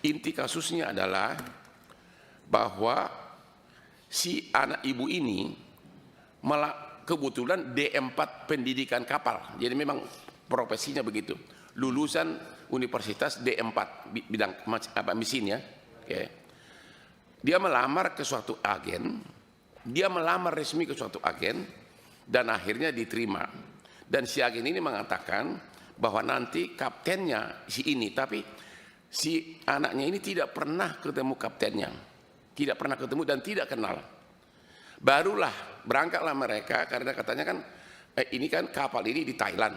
inti kasusnya adalah bahwa si anak ibu ini kebetulan D4 pendidikan kapal. Jadi memang profesinya begitu. Lulusan Universitas D4 bidang mesin ya. Okay. Dia melamar ke suatu agen, dia melamar resmi ke suatu agen dan akhirnya diterima. Dan si agen ini mengatakan bahwa nanti kaptennya si ini, tapi si anaknya ini tidak pernah ketemu kaptennya. Tidak pernah ketemu dan tidak kenal. Barulah berangkatlah mereka karena katanya kan ini kan kapal ini di Thailand.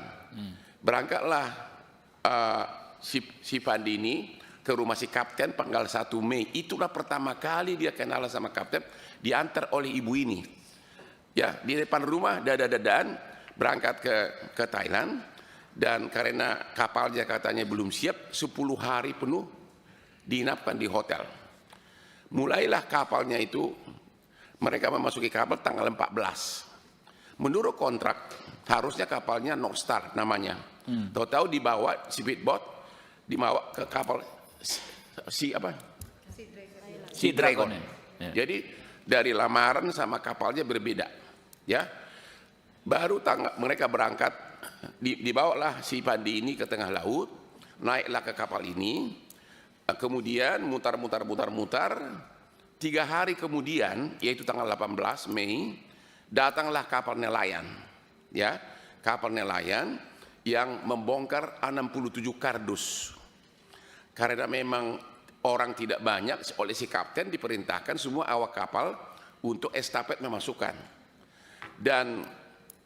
Berangkatlah si Fandi ini ke rumah si kapten tanggal 1 Mei. Itulah pertama kali dia kenal sama kapten, diantar oleh ibu ini. Ya, di depan rumah dada-dadaan berangkat ke Thailand, dan karena kapalnya katanya belum siap, 10 hari penuh diinapkan di hotel. Mulailah kapalnya itu, mereka memasuki kapal tanggal 14. Menurut kontrak harusnya kapalnya North Star namanya. Tahu-tahu dibawa speedboat, dibawa ke kapal Sea Dragon. Ya. Jadi dari lamaran sama kapalnya berbeda, ya. Baru mereka berangkat, dibawalah si Fandi ini ke tengah laut, naiklah ke kapal ini, kemudian mutar. 3 hari kemudian, yaitu tanggal 18 Mei, datanglah kapal nelayan, ya, kapal nelayan yang membongkar 67 kardus. Karena memang orang tidak banyak, oleh si kapten diperintahkan semua awak kapal untuk estafet memasukkan. Dan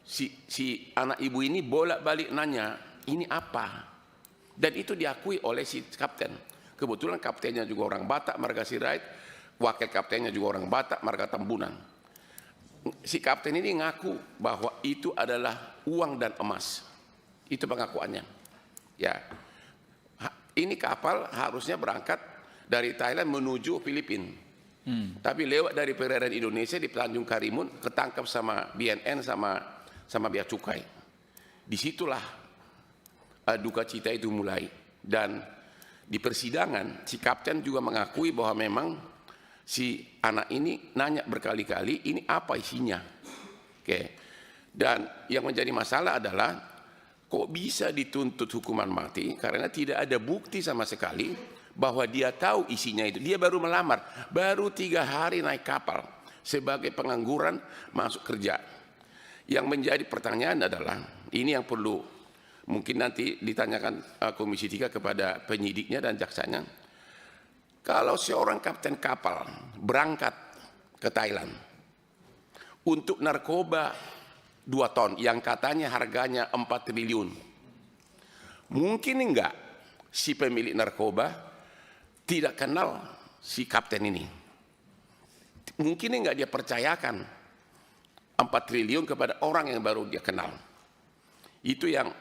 si anak ibu ini bolak-balik nanya, ini apa? Dan itu diakui oleh si kapten. Kebetulan kaptennya juga orang Batak, marga Sirait, wakil kaptennya juga orang Batak, marga Tambunan. Si kapten ini ngaku bahwa itu adalah uang dan emas. Itu pengakuannya. Ya. Ini kapal harusnya berangkat dari Thailand menuju Filipina. Tapi lewat dari perairan Indonesia di Tanjung Karimun, ketangkap sama BNN sama bea cukai. Disitulah duka cita itu mulai. Dan di persidangan si kapten juga mengakui bahwa memang si anak ini nanya berkali-kali, ini apa isinya. Oke. Dan yang menjadi masalah adalah kok bisa dituntut hukuman mati karena tidak ada bukti sama sekali bahwa dia tahu isinya itu. Dia baru melamar, baru 3 hari naik kapal sebagai pengangguran masuk kerja. Yang menjadi pertanyaan adalah, ini yang perlu mungkin nanti ditanyakan Komisi 3 kepada penyidiknya dan jaksanya. Kalau seorang kapten kapal berangkat ke Thailand untuk narkoba 2 ton yang katanya harganya 4 triliun. Mungkin enggak si pemilik narkoba tidak kenal si kapten ini? Mungkin enggak dia percayakan 4 triliun kepada orang yang baru dia kenal? Itu yang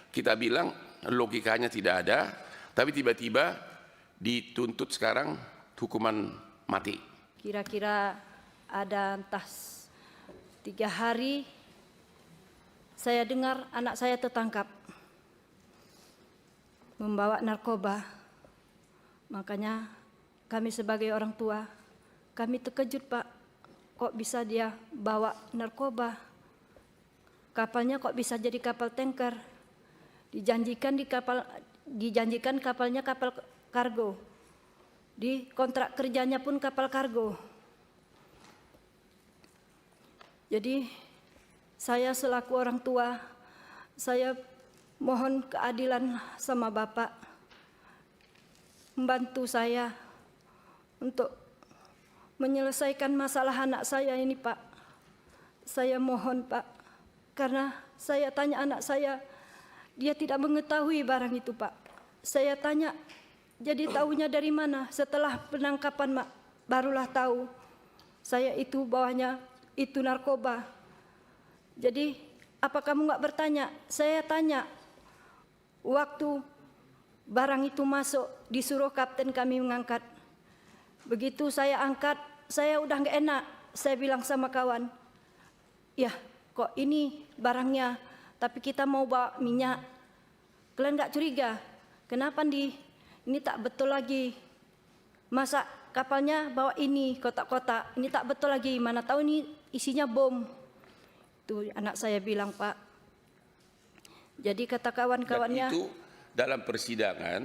kita bilang logikanya tidak ada, tapi tiba-tiba dituntut sekarang hukuman mati. Kira-kira ada entah 3 hari saya dengar anak saya tertangkap membawa narkoba. Makanya kami sebagai orang tua, kami terkejut, Pak. Kok bisa dia bawa narkoba? Kapalnya kok bisa jadi kapal tanker? Dijanjikan kapalnya kapal kargo. Di kontrak kerjanya pun kapal kargo. Jadi saya selaku orang tua, saya mohon keadilan sama Bapak, membantu saya untuk menyelesaikan masalah anak saya ini, Pak. Saya mohon, Pak, karena saya tanya anak saya, dia tidak mengetahui barang itu, Pak. Saya tanya, jadi tahunya dari mana? Setelah penangkapan, Mak, barulah tahu saya itu bawahnya itu narkoba. Jadi apa kamu nggak bertanya? Saya tanya, waktu barang itu masuk disuruh kapten kami mengangkat. Begitu saya angkat, saya udah nggak enak. Saya bilang sama kawan, ya kok ini barangnya, tapi kita mau bawa minyak. Kalian nggak curiga? Kenapa ini tak betul lagi. Masa kapalnya bawa ini kotak-kotak, ini tak betul lagi, mana tahu ini isinya bom. Itu anak saya bilang, Pak. Jadi kata kawan-kawannya. Dan itu dalam persidangan,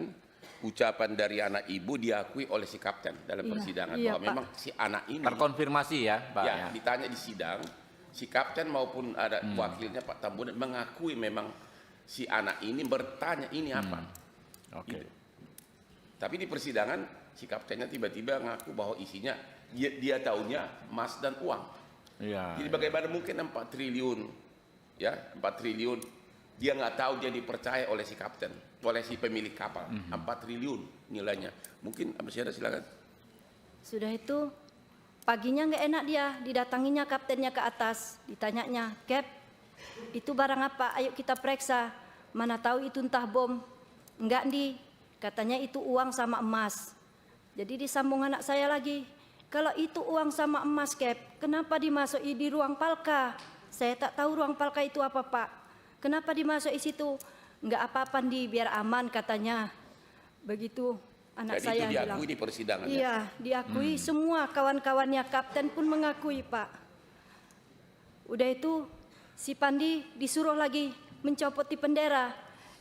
ucapan dari anak ibu diakui oleh si kapten dalam persidangan bahwa Pak. memang si anak ini terkonfirmasi ya, Pak. Ya, ditanya di sidang, si kapten maupun ada wakilnya Pak Tambunan mengakui memang si anak ini bertanya ini apa. Oke. Gitu. Tapi di persidangan si kaptennya tiba-tiba ngaku bahwa isinya dia tahunya emas dan uang. Iya. Jadi bagaimana mungkin 4 triliun, ya 4 triliun dia nggak tahu, dia dipercaya oleh si kapten, oleh si pemilik kapal. 4 triliun nilainya. Mungkin masih ada, silakan. Sudah itu paginya nggak enak dia, didatanginya kaptennya ke atas, ditanyanya, Cap, itu barang apa? Ayo kita periksa. Mana tahu itu entah bom. Enggak di, katanya itu uang sama emas. Jadi disambung anak saya lagi, kalau itu uang sama emas, Cap, kenapa dimasuki di ruang palka? Saya tak tahu ruang palka itu apa, Pak. Kenapa dimasuki situ? Enggak apa-apa di, biar aman katanya. Begitu anak Jadi saya itu diakui bilang. di persidangan. Iya, diakui semua kawan-kawannya, kapten pun mengakui, Pak. Udah itu si Pandi disuruh lagi mencopot di bendera.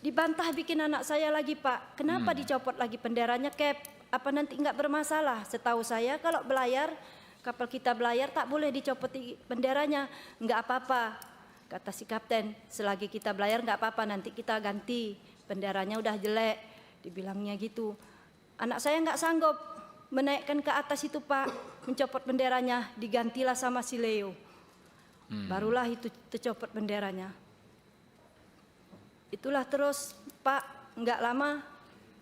Dibantah bikin anak saya lagi, Pak. Kenapa dicopot lagi benderanya, Cap? Apa nanti enggak bermasalah? Setahu saya kalau belayar, kapal kita belayar tak boleh dicopot di benderanya. Enggak apa-apa. Kata si kapten, selagi kita belayar enggak apa-apa, nanti kita ganti. Benderanya udah jelek, dibilangnya gitu. Anak saya enggak sanggup menaikkan ke atas itu, Pak, mencopot benderanya, digantilah sama si Leo. Barulah itu tercopot benderanya. Itulah terus, Pak, enggak lama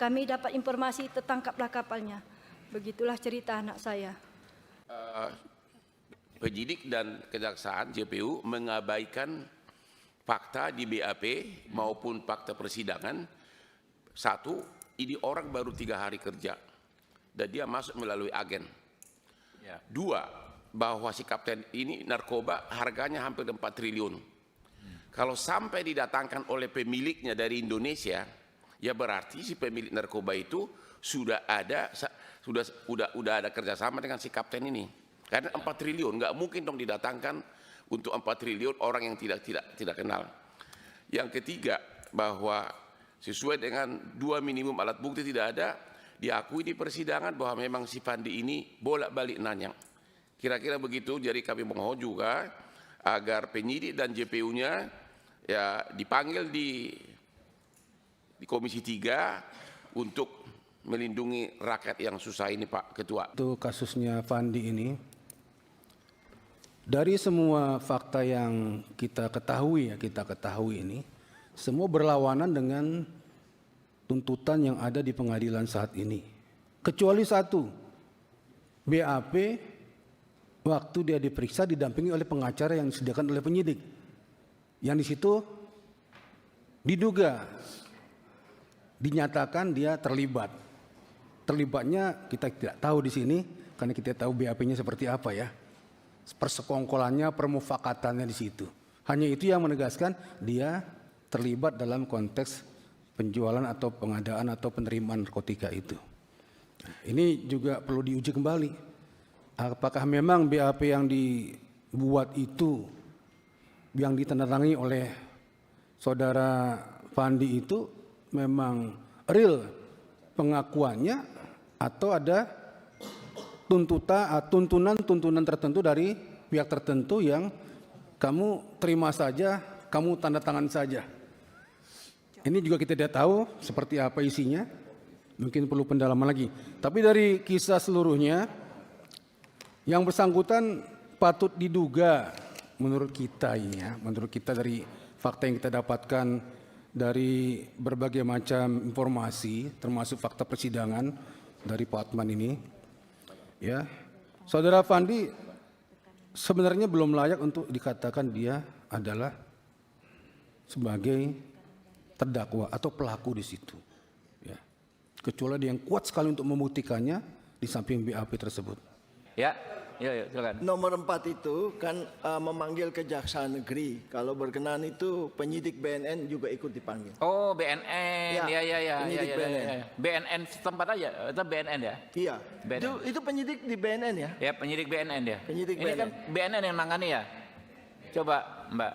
kami dapat informasi tertangkaplah kapalnya. Begitulah cerita anak saya. Penyidik dan kejaksaan JPU mengabaikan fakta di BAP maupun fakta persidangan. Satu, ini orang baru 3 hari kerja dan dia masuk melalui agen. Ya. 2, bahwa si kapten ini narkoba harganya hampir 4 triliun. Kalau sampai didatangkan oleh pemiliknya dari Indonesia, ya berarti si pemilik narkoba itu sudah ada kerjasama dengan si kapten ini. Karena 4 triliun nggak mungkin dong didatangkan untuk 4 triliun orang yang tidak kenal. Yang ketiga, bahwa sesuai dengan 2 minimum alat bukti tidak ada, diakui di persidangan bahwa memang si Pandi ini bolak-balik nanya. Kira-kira begitu. Jadi kami mohon juga agar penyidik dan JPU-nya ya dipanggil di Komisi 3 untuk melindungi rakyat yang susah ini, Pak Ketua. Untuk kasusnya Pandi ini, dari semua fakta yang kita ketahui ini, semua berlawanan dengan tuntutan yang ada di pengadilan saat ini. Kecuali satu, BAP waktu dia diperiksa didampingi oleh pengacara yang disediakan oleh penyidik. Yang di situ diduga, dinyatakan dia terlibat. Terlibatnya kita tidak tahu di sini karena kita tahu BAP-nya seperti apa ya. Persekongkolannya, permufakatannya di situ. Hanya itu yang menegaskan dia terlibat dalam konteks penjualan atau pengadaan atau penerimaan narkotika itu. Ini juga perlu diuji kembali. Apakah memang BAP yang dibuat itu, yang ditandatangani oleh saudara Pandi itu memang real pengakuannya atau ada tuntunan tertentu dari pihak tertentu yang kamu terima saja, kamu tanda tangan saja. Ini juga kita tidak tahu seperti apa isinya, mungkin perlu pendalaman lagi. Tapi dari kisah seluruhnya, yang bersangkutan patut diduga menurut kita ini ya, menurut kita dari fakta yang kita dapatkan dari berbagai macam informasi, termasuk fakta persidangan dari Pak Hotman ini. Ya, saudara Pandi sebenarnya belum layak untuk dikatakan dia adalah sebagai terdakwa atau pelaku di situ. Ya, kecuali dia yang kuat sekali untuk membuktikannya di samping BAP tersebut. Ya, Ya, silakan. Nomor 4 itu kan memanggil Kejaksaan Negeri. Kalau berkenan itu penyidik BNN juga ikut dipanggil. Oh, BNN. Ya. penyidik BNN. BNN setempat aja, atau BNN ya? Iya. BNN. Itu penyidik di BNN ya. Ya, penyidik BNN ya. Penyidik Ini kan BNN yang nangani ya. Coba, Mbak.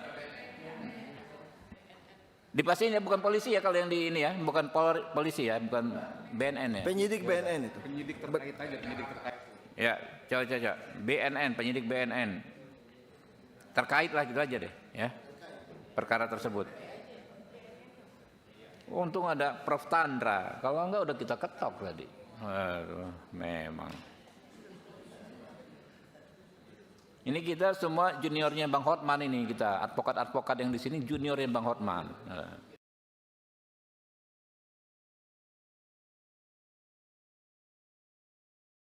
Dipastiin ya, bukan polisi ya kalau yang di ini ya, bukan polisi ya, bukan BNN ya. Penyidik BNN itu. Penyidik terkait aja, penyidik terkait. Ya, coba. BNN, penyidik BNN. Terkait lah gitu aja deh, ya. Perkara tersebut. Untung ada Prof. Tandra. Kalau enggak udah kita ketok tadi. Aduh, memang. Ini kita semua juniornya Bang Hotman ini kita, advokat-advokat yang di sini juniornya Bang Hotman.